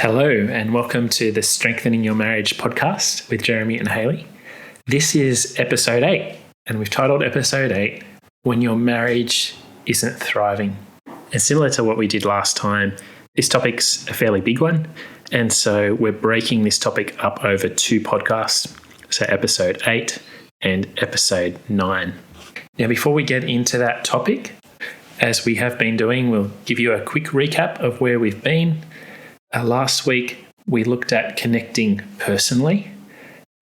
Hello, and welcome to the Strengthening Your Marriage podcast with Jeremy and Hayley. This is episode 8, and we've titled episode 8, When Your Marriage Isn't Thriving. And similar to what we did last time, this topic's a fairly big one, and so we're breaking this topic up over 2 podcasts, so episode 8 and episode 9. Now, before we get into that topic, as we have been doing, we'll give you a quick recap of where we've been. Last week, we looked at connecting personally,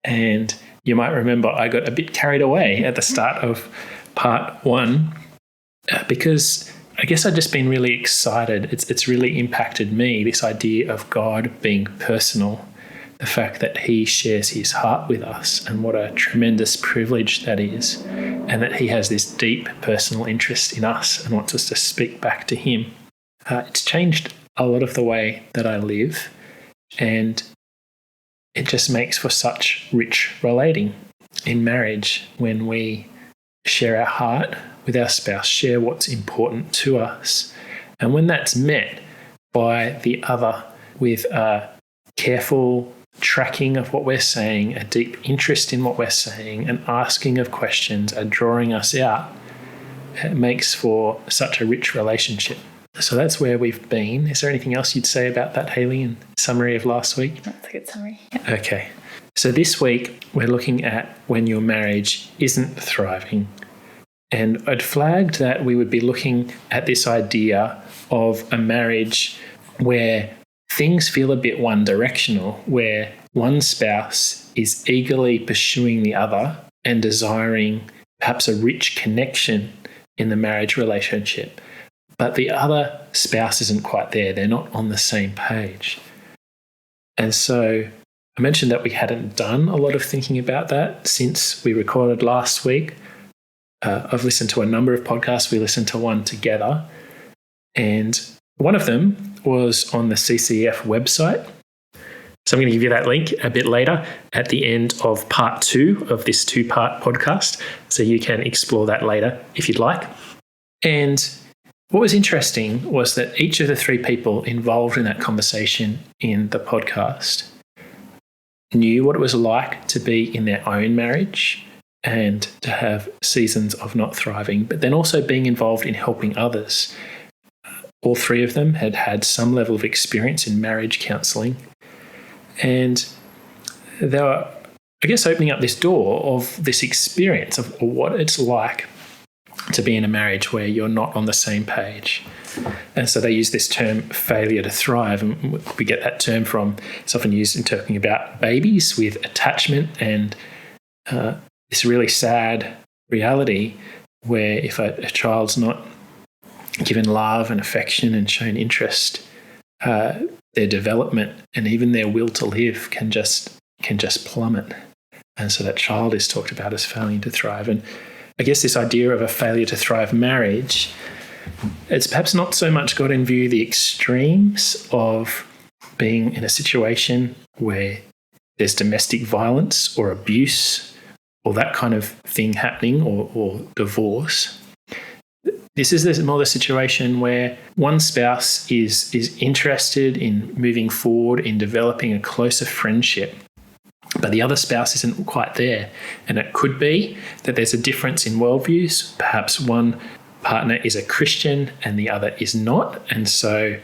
and you might remember I got a bit carried away at the start of part 1 because I guess I'd just been really excited. It's really impacted me, this idea of God being personal, the fact that he shares his heart with us, and what a tremendous privilege that is, and that he has this deep personal interest in us and wants us to speak back to him. It's changed a lot of the way that I live, and it just makes for such rich relating in marriage when we share our heart with our spouse, share what's important to us, and when that's met by the other with a careful tracking of what we're saying, a deep interest in what we're saying, and asking of questions, and drawing us out, it makes for such a rich relationship. So that's where we've been. Is there anything else you'd say about that, Hayley, in summary of last week? That's a good summary. Yeah. Okay. So this week, we're looking at when your marriage isn't thriving. And I'd flagged that we would be looking at this idea of a marriage where things feel a bit one-directional, where one spouse is eagerly pursuing the other and desiring perhaps a rich connection in the marriage relationship. But the other spouse isn't quite there. They're not on the same page. And so I mentioned that we hadn't done a lot of thinking about that since we recorded last week. I've listened to a number of podcasts. We listened to one together. And one of them was on the CCF website. So I'm going to give you that link a bit later at the end of part 2 of this 2-part podcast. So you can explore that later if you'd like. And what was interesting was that each of the 3 people involved in that conversation in the podcast knew what it was like to be in their own marriage and to have seasons of not thriving, but then also being involved in helping others. All 3 of them had had some level of experience in marriage counselling, and they were, I guess, opening up this door of this experience of what it's like to be in a marriage where you're not on the same page. And so they use this term failure to thrive, and we get that term from, it's often used in talking about babies with attachment and this really sad reality where if a child's not given love and affection and shown interest, their development and even their will to live can just plummet. And so that child is talked about as failing to thrive. And I guess this idea of a failure to thrive marriage, it's perhaps not so much got in view the extremes of being in a situation where there's domestic violence or abuse or that kind of thing happening, or divorce. This is more the situation where one spouse is interested in moving forward, in developing a closer friendship, but the other spouse isn't quite there. And it could be that there's a difference in worldviews. Perhaps one partner is a Christian and the other is not. And so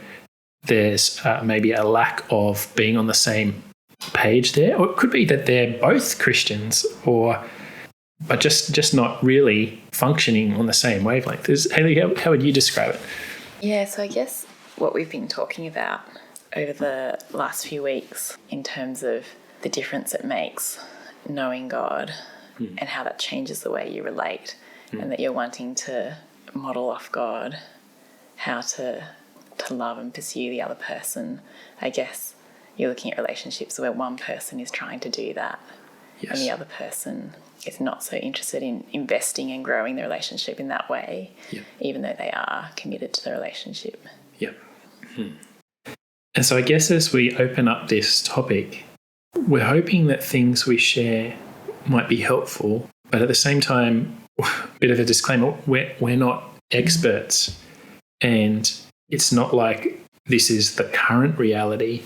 there's maybe a lack of being on the same page there. Or it could be that they're both Christians, but just not really functioning on the same wavelength. Hayley, how would you describe it? Yeah, so I guess what we've been talking about over the last few weeks in terms of the difference it makes knowing God and how that changes the way you relate, and that you're wanting to model off God, how to love and pursue the other person. I guess you're looking at relationships where one person is trying to do that, and the other person is not so interested in investing and growing the relationship in that way, even though they are committed to the relationship. Yep. And so I guess as we open up this topic, we're hoping that things we share might be helpful, but at the same time, a bit of a disclaimer, we're not experts, and it's not like this is the current reality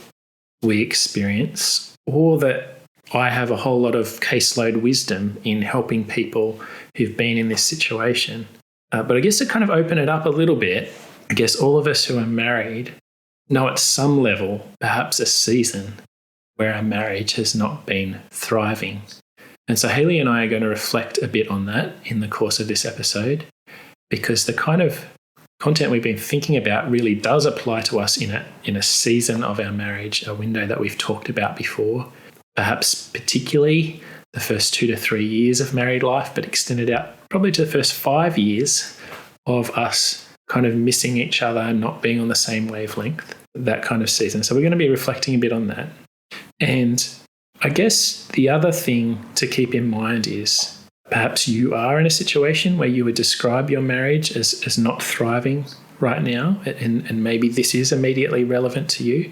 we experience, or that I have a whole lot of caseload wisdom in helping people who've been in this situation. But I guess to kind of open it up a little bit, I guess all of us who are married know at some level, perhaps a season, where our marriage has not been thriving. And so Hayley and I are going to reflect a bit on that in the course of this episode, because the kind of content we've been thinking about really does apply to us in a season of our marriage, a window that we've talked about before, perhaps particularly the first 2 to 3 years of married life, but extended out probably to the first 5 years of us kind of missing each other, not being on the same wavelength, that kind of season. So we're going to be reflecting a bit on that. And I guess the other thing to keep in mind is perhaps you are in a situation where you would describe your marriage as not thriving right now, and maybe this is immediately relevant to you.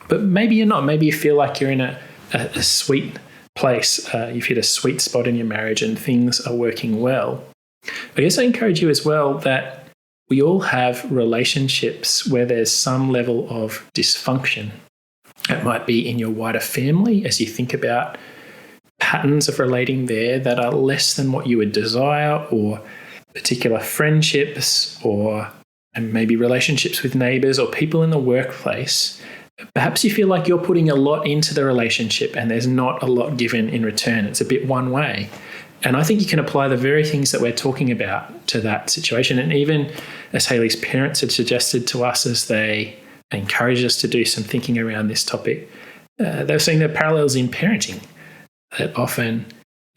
But maybe you're not. Maybe you feel like you're in a sweet place. You've hit a sweet spot in your marriage and things are working well. I guess I encourage you as well that we all have relationships where there's some level of dysfunction. It might be in your wider family as you think about patterns of relating there that are less than what you would desire, or particular friendships, and maybe relationships with neighbours or people in the workplace. Perhaps you feel like you're putting a lot into the relationship and there's not a lot given in return. It's a bit one way. And I think you can apply the very things that we're talking about to that situation. And even as Hayley's parents had suggested to us as they encouraged us to do some thinking around this topic, they were seeing the parallels in parenting, that often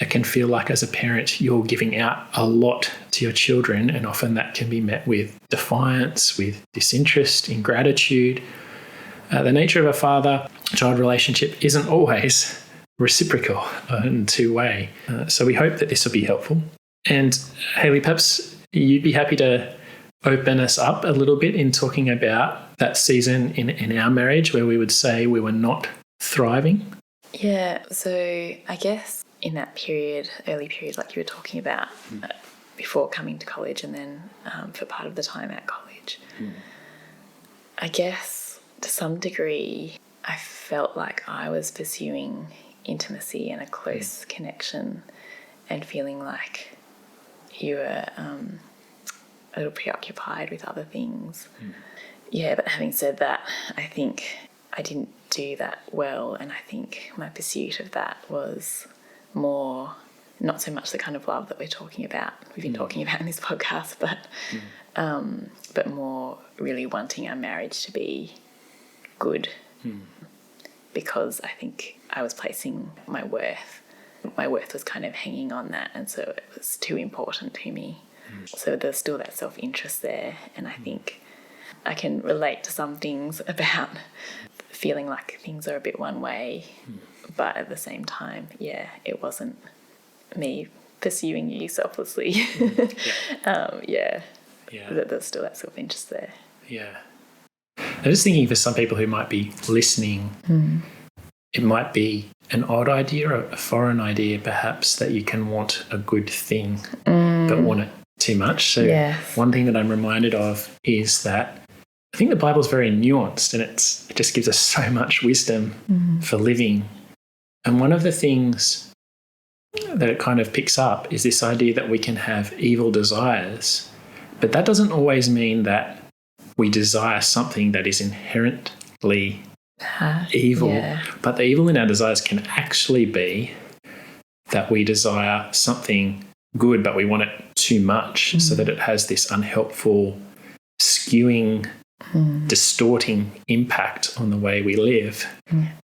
it can feel like as a parent you're giving out a lot to your children, and often that can be met with defiance, with disinterest, ingratitude. The nature of a father-child relationship isn't always reciprocal and two-way. So we hope that this will be helpful. And Hayley, perhaps you'd be happy to open us up a little bit in talking about that season in our marriage where we would say we were not thriving. Yeah, so I guess in that period, early period like you were talking about, before coming to college and then for part of the time at college, I guess to some degree I felt like I was pursuing intimacy and a close connection and feeling like you were a little preoccupied with other things. Yeah, but having said that, I think I didn't do that well, and I think my pursuit of that was more not so much the kind of love that we've been talking about in this podcast, but more really wanting our marriage to be good, because I think I was placing my worth was kind of hanging on that, and so it was too important to me. So there's still that self-interest there, and I think I can relate to some things about feeling like things are a bit one way, but at the same time, yeah, it wasn't me pursuing you selflessly. There's still that self-interest there. Yeah. I'm just thinking for some people who might be listening, it might be an odd idea, a foreign idea perhaps, that you can want a good thing but want it too much. So one thing that I'm reminded of is that I think the Bible's very nuanced, and it just gives us so much wisdom for living. And one of the things that it kind of picks up is this idea that we can have evil desires, but that doesn't always mean that we desire something that is inherently evil. But the evil in our desires can actually be that we desire something good, but we want it too much, so that it has this unhelpful, skewing, distorting impact on the way we live.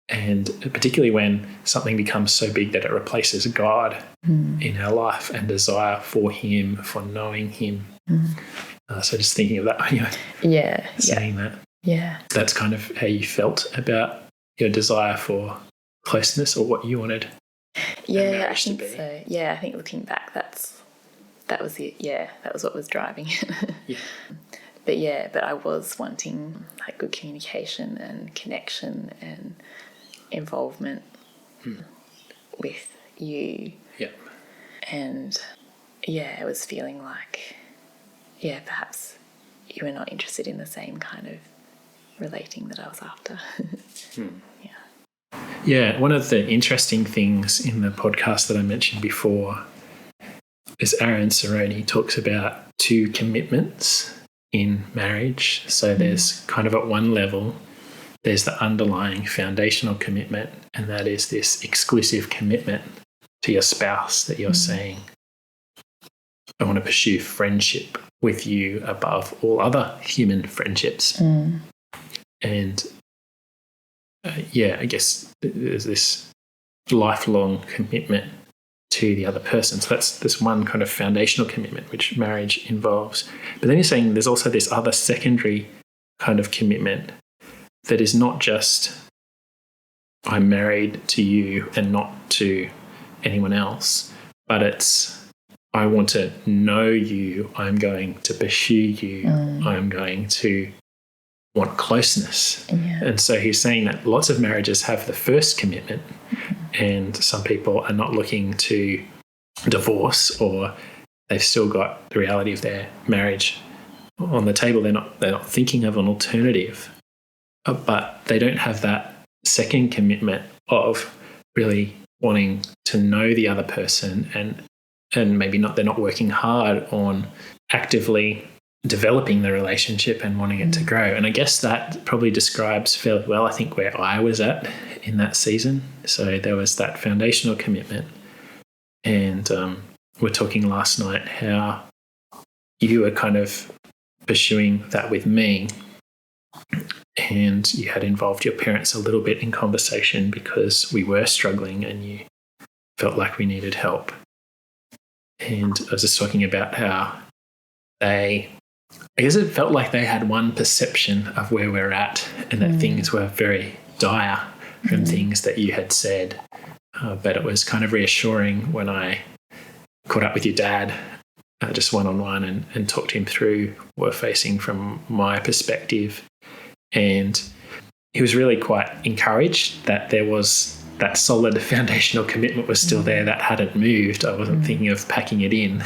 And particularly when something becomes so big that it replaces God in our life and desire for Him, for knowing Him. So just thinking of that, saying that. Yeah. That's kind of how you felt about your desire for closeness, or what you wanted I think to be. So. Yeah, I think looking back, that was it. Yeah, that was what was driving it. But I was wanting like good communication and connection and involvement with you. Yeah. And I was feeling like, perhaps you were not interested in the same kind of relating that I was after. Yeah. Yeah, one of the interesting things in the podcast that I mentioned before is Aaron Cerrone talks about two commitments in marriage. So there's kind of at one level, there's the underlying foundational commitment, and that is this exclusive commitment to your spouse that you're saying, I want to pursue friendship with you above all other human friendships. And I guess there's this lifelong commitment to the other person. So that's this one kind of foundational commitment which marriage involves. But then you're saying there's also this other secondary kind of commitment that is not just I'm married to you and not to anyone else, but it's I want to know you, I'm going to pursue you, I'm going to want closeness. Yeah. And so he's saying that lots of marriages have the first commitment, and some people are not looking to divorce, or they've still got the reality of their marriage on the table. They're not thinking of an alternative, but they don't have that second commitment of really wanting to know the other person, and maybe they're not working hard on actively developing the relationship and wanting it to grow. And I guess that probably describes fairly well, I think, where I was at in that season. So there was that foundational commitment. And we're talking last night how you were kind of pursuing that with me, and you had involved your parents a little bit in conversation because we were struggling and you felt like we needed help. And I was just talking about how I guess it felt like they had one perception of where we're at, and that things were very dire from things that you had said. But it was kind of reassuring when I caught up with your dad, just one-on-one, and talked him through what we're facing from my perspective. And he was really quite encouraged that there was that solid foundational commitment was still there, that hadn't moved. I wasn't thinking of packing it in.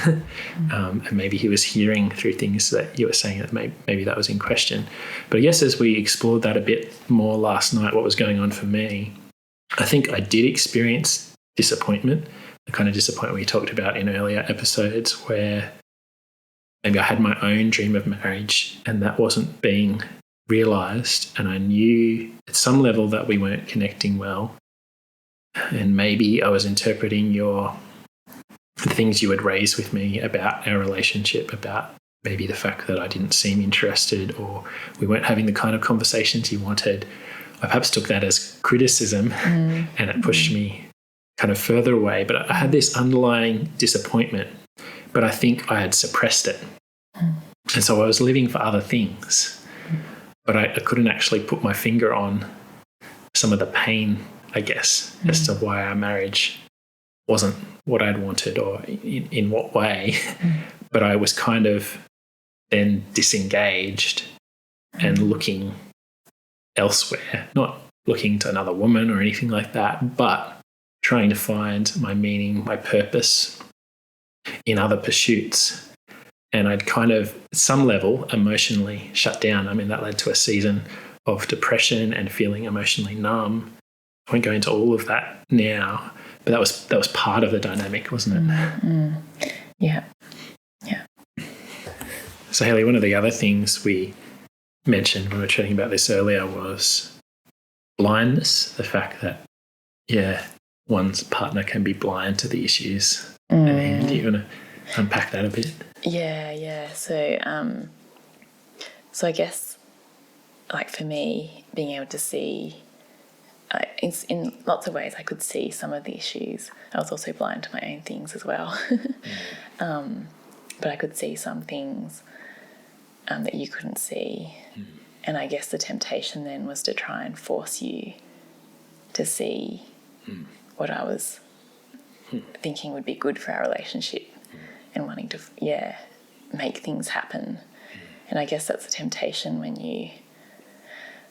And maybe he was hearing through things that you were saying that maybe that was in question. But I guess as we explored that a bit more last night, what was going on for me, I think I did experience disappointment, the kind of disappointment we talked about in earlier episodes, where maybe I had my own dream of marriage and that wasn't being realised, and I knew at some level that we weren't connecting well. And maybe I was interpreting the things you had raised with me about our relationship, about maybe the fact that I didn't seem interested, or we weren't having the kind of conversations you wanted. I perhaps took that as criticism, and it pushed me kind of further away. But I had this underlying disappointment, but I think I had suppressed it. And so I was living for other things, but I couldn't actually put my finger on some of the pain, I guess, as to why our marriage wasn't what I'd wanted, or in what way. But I was kind of then disengaged and looking elsewhere, not looking to another woman or anything like that, but trying to find my meaning, my purpose in other pursuits. And I'd kind of, at some level, emotionally shut down. I mean, that led to a season of depression and feeling emotionally numb. I won't go into all of that now, but that was part of the dynamic, wasn't it? Yeah. So, Hayley, one of the other things we mentioned when we were chatting about this earlier was blindness, the fact that, one's partner can be blind to the issues. And do you want to unpack that a bit? Yeah. So I guess, like for me, being able to see, in lots of ways I could see some of the issues. I was also blind to my own things as well. But I could see some things that you couldn't see. And I guess the temptation then was to try and force you to see what I was thinking would be good for our relationship, and wanting to, make things happen. And I guess that's a temptation when you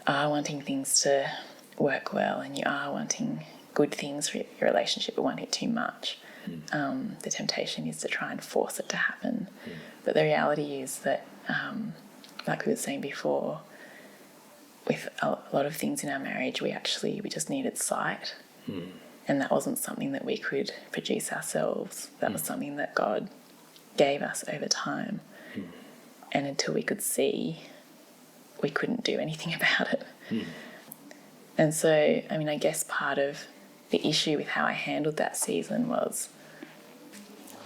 are wanting things to work well and you are wanting good things for your relationship but wanting it too much. The temptation is to try and force it to happen. But the reality is that, like we were saying before, with a lot of things in our marriage, we just needed sight. And that wasn't something that we could produce ourselves. That was something that God gave us over time. And until we could see, we couldn't do anything about it. And so, I mean, I guess part of the issue with how I handled that season was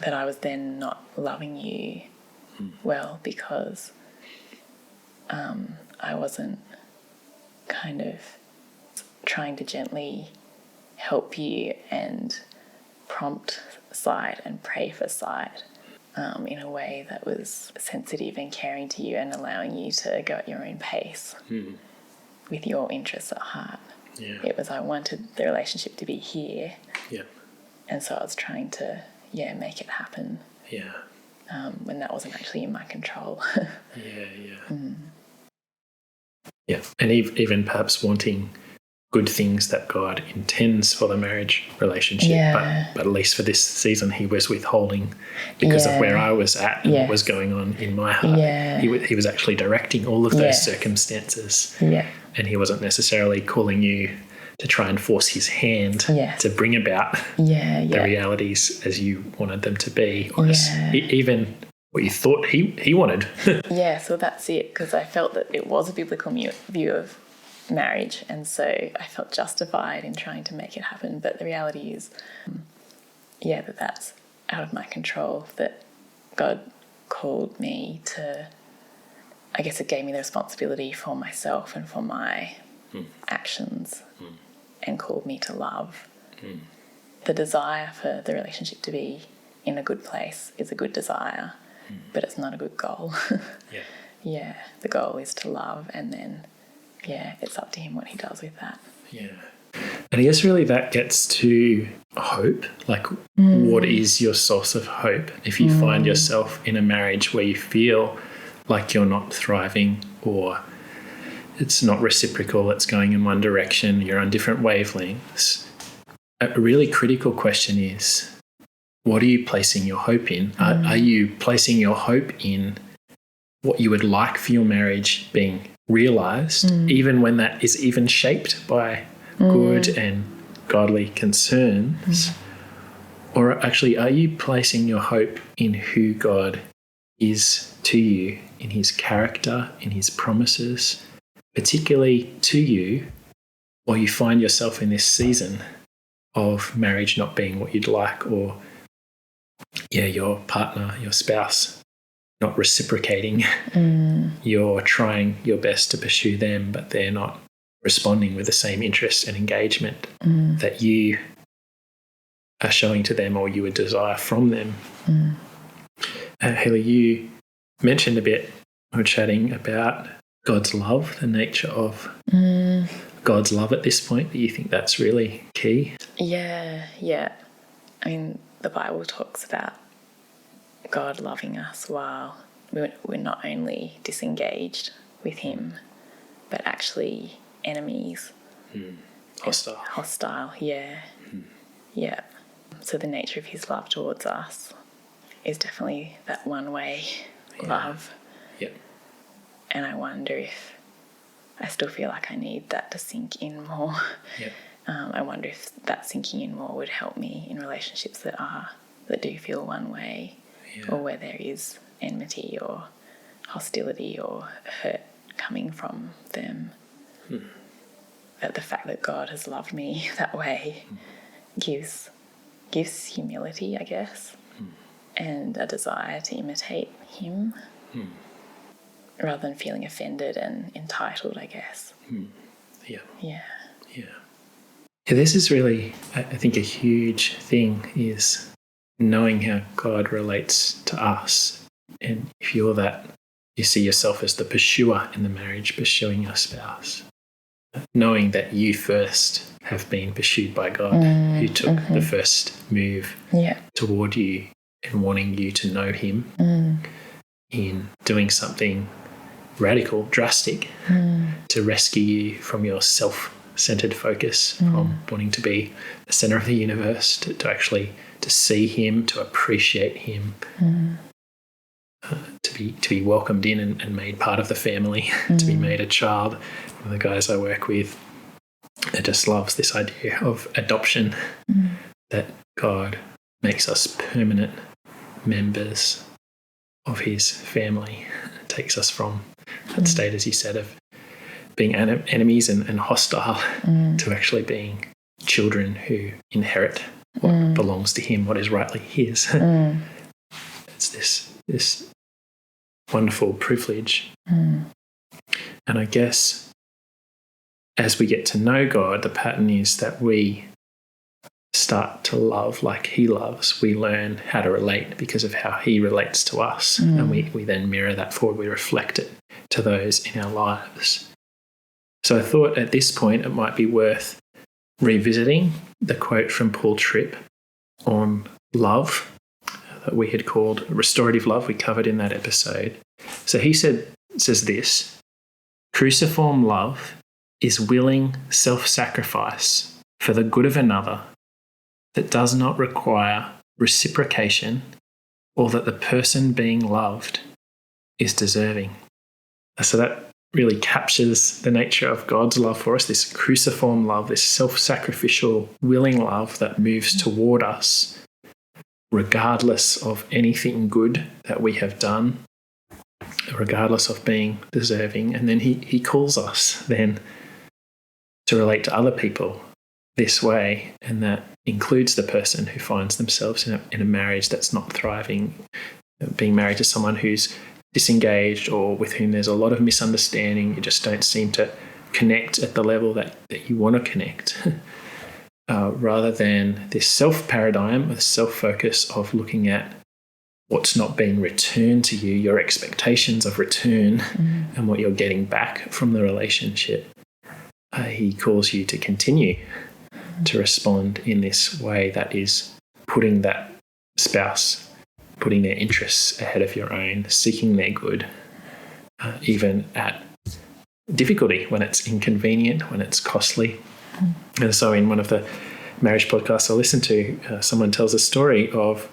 that I was then not loving you well, because I wasn't kind of trying to gently help you and prompt sight and pray for sight in a way that was sensitive and caring to you and allowing you to go at your own pace with your interests at heart. Yeah. It was, I wanted the relationship to be here. Yeah. And so I was trying to, make it happen. Yeah. When that wasn't actually in my control. Yeah. And even perhaps wanting good things that God intends for the marriage relationship. But at least for this season, he was withholding because of where I was at and what was going on in my heart. Yeah. He was actually directing all of those circumstances. Yeah. And he wasn't necessarily calling you to try and force his hand to bring about the realities as you wanted them to be, or even what you thought he wanted. So that's it, because I felt that it was a biblical view of marriage, and so I felt justified in trying to make it happen. But the reality is, that that's out of my control, that God called me to, I guess it gave me the responsibility for myself and for my actions and called me to love. The desire for the relationship to be in a good place is a good desire, but it's not a good goal. The goal is to love, and then it's up to him what he does with that. And I guess really that gets to hope. Like, what is your source of hope if you find yourself in a marriage where you feel like you're not thriving, or it's not reciprocal, it's going in one direction, you're on different wavelengths? A really critical question is, what are you placing your hope in? Are you placing your hope in what you would like for your marriage being realised, even when that is even shaped by good and godly concerns? Or actually, are you placing your hope in who God is to you, in his character, in his promises, particularly to you, or you find yourself in this season of marriage not being what you'd like, or your partner, your spouse not reciprocating. You're trying your best to pursue them, but they're not responding with the same interest and engagement that you are showing to them or you would desire from them. Hayley, you mentioned a bit, we were chatting about God's love, the nature of God's love at this point. Do you think that's really key? Yeah. I mean, the Bible talks about God loving us while we're not only disengaged with him, but actually enemies. Hostile, yeah. So the nature of his love towards us is definitely that one-way love. Yeah. And I wonder if I still feel like I need that to sink in more. Yeah. I wonder if that sinking in more would help me in relationships that do feel one way, or where there is enmity or hostility or hurt coming from them. That the fact that God has loved me that way gives humility, I guess, and a desire to imitate him, rather than feeling offended and entitled, I guess. Yeah, this is really, I think, a huge thing, is knowing how God relates to us. And if you're that, you see yourself as the pursuer in the marriage, pursuing your spouse, knowing that you first have been pursued by God, who took the first move toward you and wanting you to know him in doing something radical, drastic, to rescue you from your self-centered focus, from wanting to be the center of the universe, to actually to see him, to appreciate him, to be welcomed in and made part of the family, to be made a child. One of the guys I work with just loves this idea of adoption, that God makes us permanent members of his family, takes us from that state, as he said, of being enemies and hostile to actually being children who inherit what belongs to him, what is rightly his. It's this wonderful privilege. And I guess as we get to know God, the pattern is that we start to love like he loves. We learn how to relate because of how he relates to us. And we then mirror that forward. We reflect it to those in our lives. So I thought at this point it might be worth revisiting the quote from Paul Tripp on love that we had called restorative love. We covered in that episode. So he says this: cruciform love is willing self-sacrifice for the good of another that does not require reciprocation, or that the person being loved is deserving. So that really captures the nature of God's love for us, this cruciform love, this self-sacrificial, willing love that moves toward us regardless of anything good that we have done, regardless of being deserving. And then he calls us then to relate to other people this way, and that includes the person who finds themselves in a marriage that's not thriving, being married to someone who's disengaged or with whom there's a lot of misunderstanding. You just don't seem to connect at the level that you want to connect. Rather than this self-paradigm, the self-focus of looking at what's not being returned to you, your expectations of return and what you're getting back from the relationship. He calls you to continue to respond in this way that is putting that spouse, putting their interests ahead of your own, seeking their good, even at difficulty, when it's inconvenient, when it's costly. And so in one of the marriage podcasts I listen to, someone tells a story of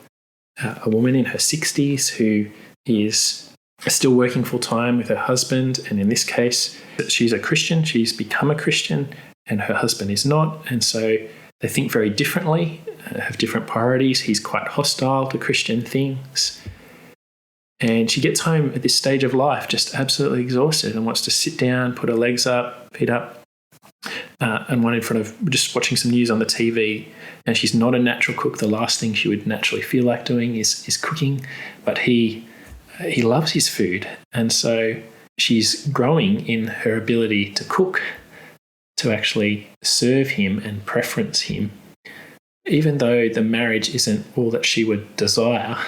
a woman in her 60s who is still working full-time with her husband. And in this case, she's a Christian. She's become a Christian and her husband is not. And so they think very differently, have different priorities. He's quite hostile to Christian things. And she gets home at this stage of life just absolutely exhausted and wants to sit down, put her legs up, feet up, and one in front of just watching some news on the TV. And she's not a natural cook. The last thing she would naturally feel like doing is cooking. But he loves his food. And so she's growing in her ability to cook, to actually serve him and preference him. Even though the marriage isn't all that she would desire,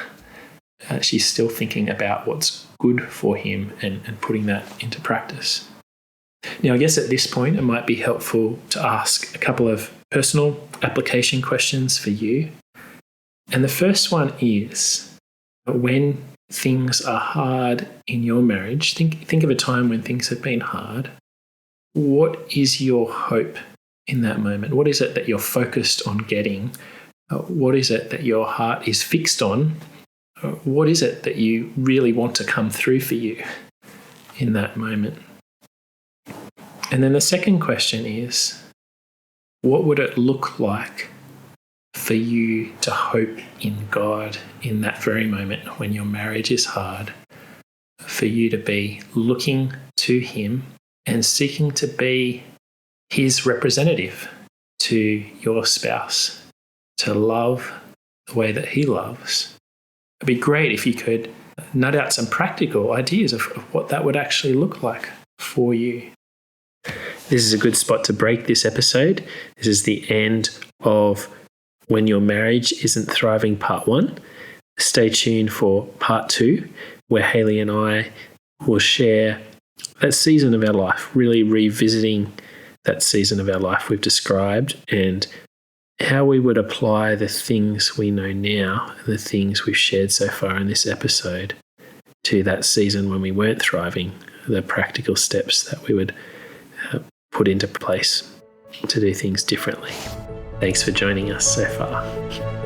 she's still thinking about what's good for him and putting that into practice. Now, I guess at this point, it might be helpful to ask a couple of personal application questions for you. And the first one is, when things are hard in your marriage, think of a time when things have been hard. What is your hope in that moment? What is it that you're focused on getting? What is it that your heart is fixed on? What is it that you really want to come through for you in that moment? And then the second question is, what would it look like for you to hope in God in that very moment when your marriage is hard, for you to be looking to him and seeking to be his representative to your spouse, to love the way that he loves? It'd be great if you could nut out some practical ideas of what that would actually look like for you. This is a good spot to break this episode. This is the end of When Your Marriage Isn't Thriving Part 1. Stay tuned for Part 2, where Hayley and I will share that season of our life, really revisiting that season of our life we've described and how we would apply the things we know now, the things we've shared so far in this episode, to that season when we weren't thriving, the practical steps that we would put into place to do things differently. Thanks for joining us so far.